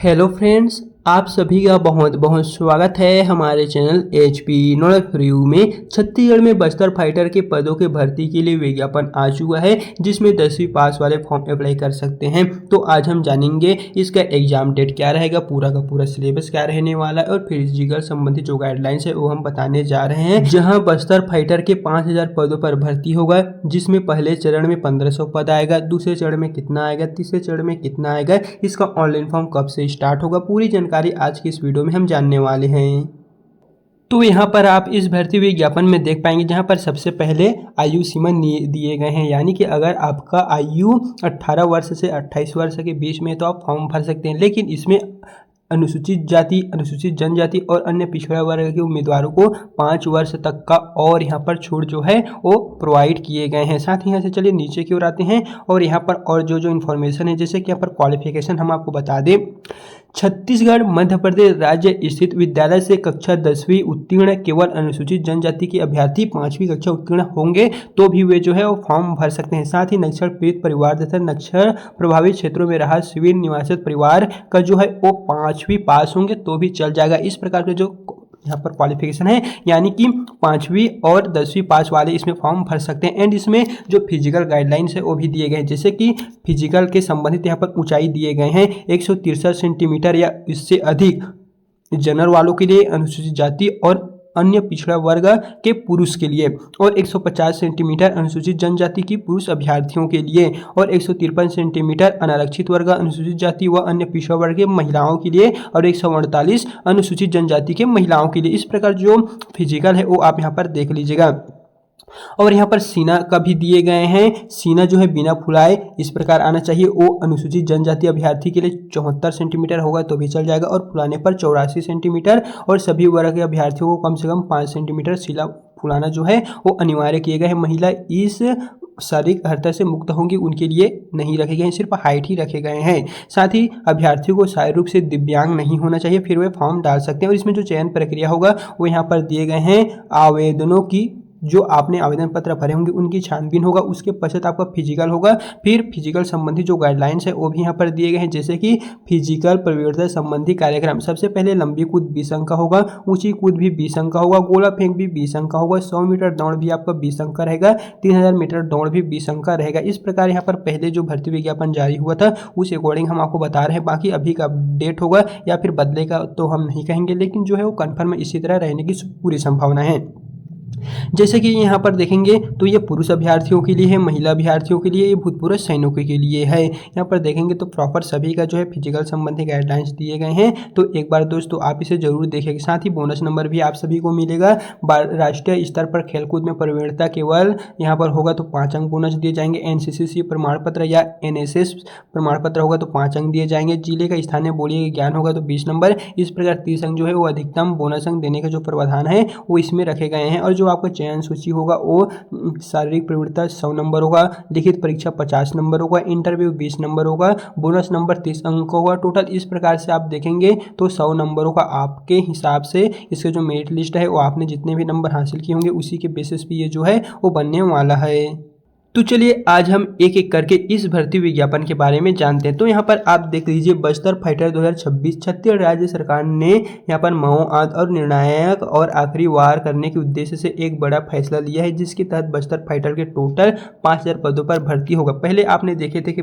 Hello friends, आप सभी का बहुत बहुत स्वागत है हमारे चैनल HP नॉलेज रिव्यू में। छत्तीसगढ़ में बस्तर फाइटर के पदों के भर्ती के लिए विज्ञापन आ चुका है, जिसमें 10वीं पास वाले फॉर्म अप्लाई कर सकते हैं। तो आज हम जानेंगे इसका एग्जाम डेट क्या रहेगा, पूरा का पूरा सिलेबस क्या रहने वाला है और फिजिकल संबंधित जो गाइडलाइंस है वो हम बताने जा रहे हैं। जहाँ बस्तर फाइटर के 5000 पदों पर भर्ती होगा, जिसमें पहले चरण में 1500 पद आएगा, दूसरे चरण में कितना आएगा, तीसरे चरण में कितना आएगा, इसका ऑनलाइन फॉर्म कब से स्टार्ट होगा, पूरी जानकारी आज की इस वीडियो में हम जानने वाले हैं। तो यहाँ पर आप इस भर्ती विज्ञापन में देख पाएंगे, जहाँ पर सबसे पहले आयु सीमा दिए गए हैं, यानी कि अगर आपका आयु 18 वर्ष से 28 वर्ष के बीच में तो आप फॉर्म भर सकते हैं। लेकिन इसमें अनुसूचित जाति, अनुसूचित जनजाति और अन्य पिछड़ा वर्ग के उम्मीदवारों को 5 वर्ष तक का और यहाँ पर छूट जो है वो प्रोवाइड किए गए हैं। साथ ही यहाँ से चलिए नीचे की ओर आते हैं और यहाँ पर और जो इन्फॉर्मेशन है, जैसे कि यहाँ पर क्वालिफिकेशन हम आपको बता दें। छत्तीसगढ़ मध्य प्रदेश राज्य स्थित विद्यालय से कक्षा 10वीं उत्तीर्ण केवल अनुसूचित जनजाति के अभ्यर्थी 5वीं कक्षा उत्तीर्ण होंगे तो भी वे जो है वो फॉर्म भर सकते हैं। साथ ही नक्सल पीड़ित परिवार तथा नक्सल प्रभावित क्षेत्रों में रहा शिविर निवासित परिवार का जो है वो 5वीं पास होंगे तो भी चल जाएगा। इस प्रकार के जो यहाँ पर क्वालिफिकेशन है, यानी कि 5वीं और 10वीं पास वाले इसमें फॉर्म भर सकते हैं। एंड इसमें जो फिजिकल गाइडलाइंस है वो भी दिए गए हैं, जैसे कि फिजिकल के संबंधित यहाँ पर ऊंचाई दिए गए हैं 163 सेंटीमीटर या इससे अधिक जनरल वालों के लिए, अनुसूचित जाति और अन्य पिछड़ा वर्ग के पुरुष के लिए, और 150 सेंटीमीटर अनुसूचित जनजाति की पुरुष अभ्यर्थियों के लिए, और 153 सेंटीमीटर अनारक्षित वर्ग अनुसूचित जाति व अन्य पिछड़ा वर्ग के महिलाओं के लिए, और 148 अनुसूचित जनजाति के महिलाओं के लिए। इस प्रकार जो फिजिकल है वो आप यहाँ पर देख लीजिएगा। और यहाँ पर सीना का भी दिए गए हैं। सीना जो है बिना फुलाए इस प्रकार आना चाहिए। वो अनुसूचित जनजाति अभ्यर्थी के लिए 74 सेंटीमीटर होगा तो भी चल जाएगा, और फुलाने पर 84 सेंटीमीटर, और सभी वर्ग के अभ्यर्थियों को कम से कम 5 सेंटीमीटर सीना फुलाना जो है वो अनिवार्य किए गए हैं। महिला इस शारीरिक अर्हता से मुक्त होंगी उनके लिए नहीं रखे गए हैं, सिर्फ हाइट ही रखे गए हैं। साथ ही अभ्यर्थियों को शारीरिक रूप से दिव्यांग नहीं होना चाहिए, फिर वे फॉर्म डाल सकते हैं। और इसमें जो चयन प्रक्रिया होगा वो यहाँ पर दिए गए हैं। आवेदनों की जो आपने आवेदन पत्र भरे होंगे उनकी छानबीन होगा, उसके पश्चात आपका फिजिकल होगा। फिर फिजिकल संबंधी जो गाइडलाइंस है वो भी यहाँ पर दिए गए हैं, जैसे कि फिजिकल प्रवीणता संबंधी कार्यक्रम। सबसे पहले लंबी कूद 20 अंक का होगा, ऊंची कूद भी 20 अंक का होगा, गोला फेंक भी 20 अंक का होगा, 100 मीटर दौड़ भी आपका 20 अंक का रहेगा, 3000 मीटर दौड़ भी 20 अंक का रहेगा। इस प्रकार यहाँ पर पहले जो भर्ती विज्ञापन जारी हुआ था उस अकॉर्डिंग हम आपको बता रहे हैं। बाकी अभी का अपडेट होगा या फिर बदलेगा तो हम नहीं कहेंगे, लेकिन जो है वो कन्फर्म इसी तरह रहने की पूरी संभावना है। जैसे कि यहाँ पर देखेंगे तो ये पुरुष अभ्यर्थियों के लिए है, महिला अभ्यर्थियों के लिए, ये भूतपूर्व सैनिकों के लिए है। यहाँ पर देखेंगे तो प्रॉपर सभी का जो है फिजिकल संबंधी गाइडलाइंस दिए गए हैं, तो एक बार दोस्तों आप इसे जरूर देखेंगे। साथ ही बोनस नंबर भी आप सभी को मिलेगा। राष्ट्रीय स्तर पर खेलकूद में प्रवीणता केवल यहाँ पर होगा तो 5 अंक बोनस दिए जाएंगे। NCCC प्रमाण पत्र या NSS प्रमाण पत्र होगा तो 5 अंक दिए जाएंगे। जिले का स्थानीय बोली ज्ञान होगा तो 20 नंबर। इस प्रकार 30 अंक जो है वो अधिकतम बोनस अंक देने का जो प्रावधान है वो इसमें रखे गए हैं। और जो आपका चयन सूची होगा वो शारीरिक प्रवृत्ता 100 नंबर होगा, लिखित परीक्षा 50 नंबर होगा, इंटरव्यू 20 नंबर होगा, बोनस नंबर 30 अंक होगा। टोटल इस प्रकार से आप देखेंगे तो 100 नंबरों का आपके हिसाब से इसके जो मेरिट लिस्ट है वो आपने जितने भी नंबर हासिल किए होंगे उसी के बेसिस पे ये जो है वो बनने वाला है। तो चलिए आज हम एक एक करके इस भर्ती विज्ञापन के बारे में जानते हैं। तो यहाँ पर आप देख लीजिए, बस्तर फाइटर 2026 छत्तीसगढ़ राज्य सरकार ने यहाँ पर महोआद और निर्णायक और आखिरी वार करने के उद्देश्य से एक बड़ा फैसला लिया है, जिसके तहत बस्तर फाइटर के टोटल 5000 पदों पर भर्ती होगा। पहले आपने देखे थे कि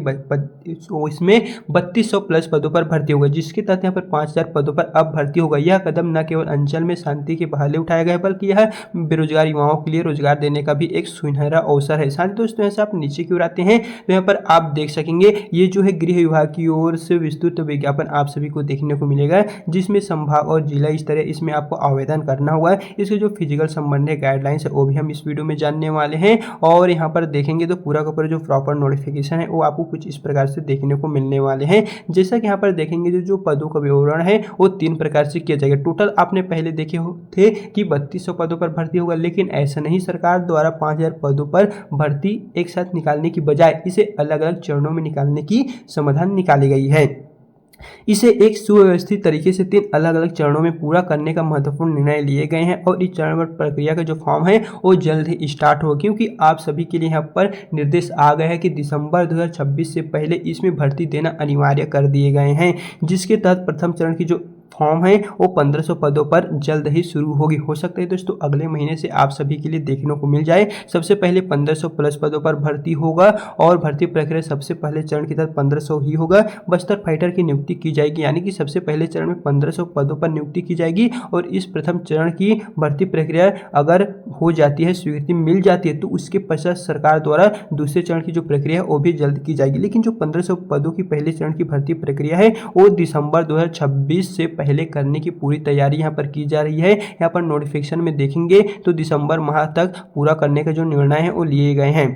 इसमें 3200 प्लस पदों पर भर्ती होगा, जिसके तहत यहाँ पर 5000 पदों पर अब भर्ती होगा। यह कदम न केवल अंचल में शांति के बहाले उठाया गया है, बल्कि यह बेरोजगार युवाओं के लिए रोजगार देने का भी एक सुनहरा अवसर है। साथ दोस्तों ऐसे आप नीचे की ओर आते हैं तो यहाँ पर आप देख सकेंगे ये जो है गृह विभाग की ओर से विस्तृत विज्ञापन आप सभी को देखने को मिलेगा, जिसमें संभाग और जिला स्तरीय इसमें आपको आवेदन करना होगा। इसके जो फिजिकल संबंधी गाइडलाइंस है वो भी हम इस वीडियो में जानने वाले हैं। और यहाँ पर देखेंगे तो पूरा का पूरा जो प्रॉपर नोटिफिकेशन है वो आपको कुछ इस प्रकार से देखने को मिलने वाले हैं। जैसा कि यहाँ पर देखेंगे जो पदों का विवरण है वो 3 प्रकार से किया जाएगा। टोटल आपने पहले देखे थे कि 3200 पदों पर भर्ती होगा, लेकिन ऐसा नहीं, सरकार द्वारा 5000 पदों पर भर्ती एक साथ निकालने की बजाय इसे अलग अलग चरणों में निकालने की समाधान निकाली गई है। इसे एक सुव्यवस्थित तरीके से 3 अलग-अलग चरणों में पूरा करने का महत्वपूर्ण निर्णय लिए गए हैं और इस चरणबद्ध प्रक्रिया का जो फॉर्म है वो जल्द ही स्टार्ट होगा, क्योंकि आप सभी के लिए यहाँ पर निर्देश आ गए हैं कि दिसंबर 2026 से पहले इसमें भर्ती देना अनिवार्य कर दिए गए हैं, जिसके तहत प्रथम चरण की जो फॉर्म है वो 1500 पदों पर जल्द ही शुरू होगी। हो सकता है दोस्तों अगले महीने से आप सभी के लिए देखने को मिल जाए। सबसे पहले 1500 प्लस पदों पर भर्ती होगा और भर्ती प्रक्रिया सबसे पहले चरण की तरह 1500 ही होगा। बस्तर फाइटर की नियुक्ति की जाएगी, यानी कि सबसे पहले चरण में 1500 पदों पर नियुक्ति की जाएगी और इस प्रथम चरण की भर्ती प्रक्रिया अगर हो जाती है, स्वीकृति मिल जाती है, तो उसके पश्चात सरकार द्वारा दूसरे चरण की जो प्रक्रिया है वो भी जल्द की जाएगी। लेकिन जो 1500 पदों की पहले चरण की भर्ती प्रक्रिया है वो दिसंबर 2026 से पहले करने की पूरी तैयारी यहाँ पर की जा रही है। यहाँ पर नोटिफिकेशन में देखेंगे तो दिसंबर माह तक पूरा करने का जो निर्णय है वो लिए गए हैं।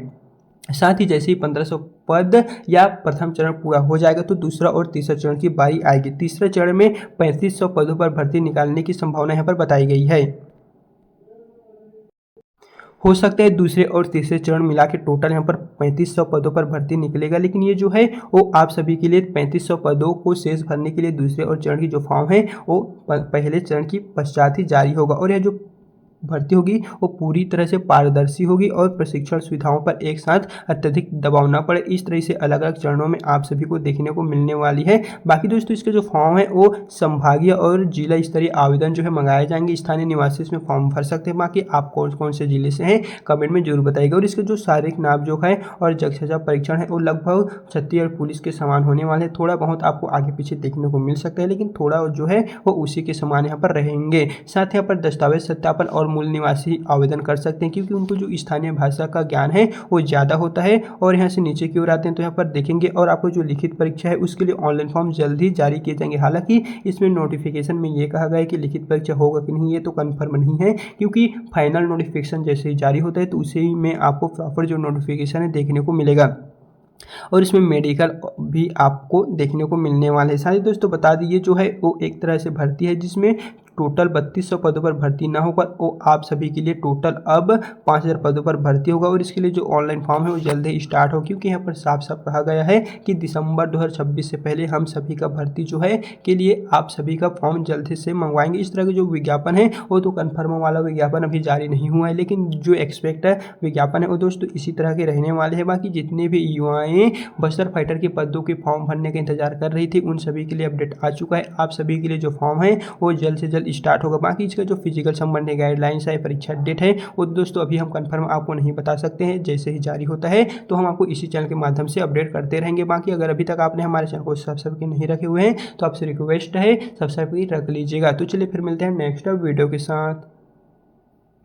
साथ ही जैसे ही 1500 पद या प्रथम चरण पूरा हो जाएगा तो दूसरा और तीसरा चरण की बारी आएगी। तीसरे चरण में 3500 पदों पर भर्ती निकालने की संभावना यहाँ पर बताई गई है। हो सकता है दूसरे और तीसरे चरण मिला के टोटल यहाँ पर 3500 पदों पर भर्ती निकलेगा, लेकिन ये जो है वो आप सभी के लिए 3500 पदों को शेष भरने के लिए दूसरे और चरण की जो फॉर्म है वो पहले चरण की पश्चात ही जारी होगा और यह जो भर्ती होगी वो पूरी तरह से पारदर्शी होगी और प्रशिक्षण सुविधाओं पर एक साथ अत्यधिक दबाव ना पड़े। इस तरह से अलग अलग चरणों में आप सभी को देखने को मिलने वाली है। बाकी दोस्तों इसके जो फॉर्म है वो संभागीय और जिला स्तरीय आवेदन जो है मंगाए जाएंगे। स्थानीय निवासी इसमें फॉर्म भर सकते हैं। बाकी आप कौन कौन से जिले से हैं कमेंट में जरूर बताइएगा। और इसके जो शारीरिक नापजोख है और जगह परीक्षण है वो लगभग छत्तीसगढ़ पुलिस के समान होने वाले हैं। थोड़ा बहुत आपको आगे पीछे देखने को मिल सकता है, लेकिन थोड़ा जो है वो उसी के समान यहाँ पर रहेंगे। साथ ही यहाँ पर दस्तावेज सत्यापन और मूल निवासी आवेदन कर सकते हैं, क्योंकि उनको जो स्थानीय भाषा का ज्ञान है वो ज़्यादा होता है। और यहाँ से नीचे की ओर आते हैं तो यहाँ पर देखेंगे और आपको जो लिखित परीक्षा है उसके लिए ऑनलाइन फॉर्म जल्द ही जारी किए जाएंगे। हालांकि इसमें नोटिफिकेशन में ये कहा गया है कि लिखित परीक्षा होगा कि नहीं ये तो कन्फर्म नहीं है, क्योंकि फाइनल नोटिफिकेशन जैसे ही जारी होता है तो उसी में आपको प्रॉपर जो नोटिफिकेशन है देखने को मिलेगा और इसमें मेडिकल भी आपको देखने को मिलने वाले हैं। साथ ही दोस्तों बता दीजिए जो है वो एक तरह से भर्ती है जिसमें टोटल 3200 पदों पर भर्ती ना होकर वो आप सभी के लिए टोटल अब 5000 पदों पर भर्ती होगा। और इसके लिए जो ऑनलाइन फॉर्म है वो जल्द ही स्टार्ट हो, क्योंकि यहाँ पर साफ साफ कहा गया है कि दिसंबर 2026 से पहले हम सभी का भर्ती जो है के लिए आप सभी का फॉर्म जल्द से मंगवाएंगे। इस तरह के जो विज्ञापन है वो तो कन्फर्म वाला विज्ञापन अभी जारी नहीं हुआ है, लेकिन जो एक्सपेक्ट है विज्ञापन है वो दोस्तों इसी तरह के रहने वाले हैं। बाकी जितने भी युवाएं बस्तर फाइटर के पदों के फॉर्म भरने का इंतजार कर रही थी उन सभी के लिए अपडेट आ चुका है। आप सभी के लिए जो फॉर्म है वो जल्द से जल्द स्टार्ट होगा। बाकी इसका जो फिजिकल संबंधी गाइडलाइंस है, परीक्षा डेट है, वो दोस्तों अभी हम कंफर्म आपको नहीं बता सकते हैं। जैसे ही जारी होता है तो हम आपको इसी चैनल के माध्यम से अपडेट करते रहेंगे। बाकी अगर अभी तक आपने हमारे चैनल को सब्सक्राइब नहीं रखे हुए हैं तो आपसे रिक्वेस्ट है सब्सक्राइब रख लीजिएगा। तो चलिए फिर मिलते हैं नेक्स्ट वीडियो के साथ।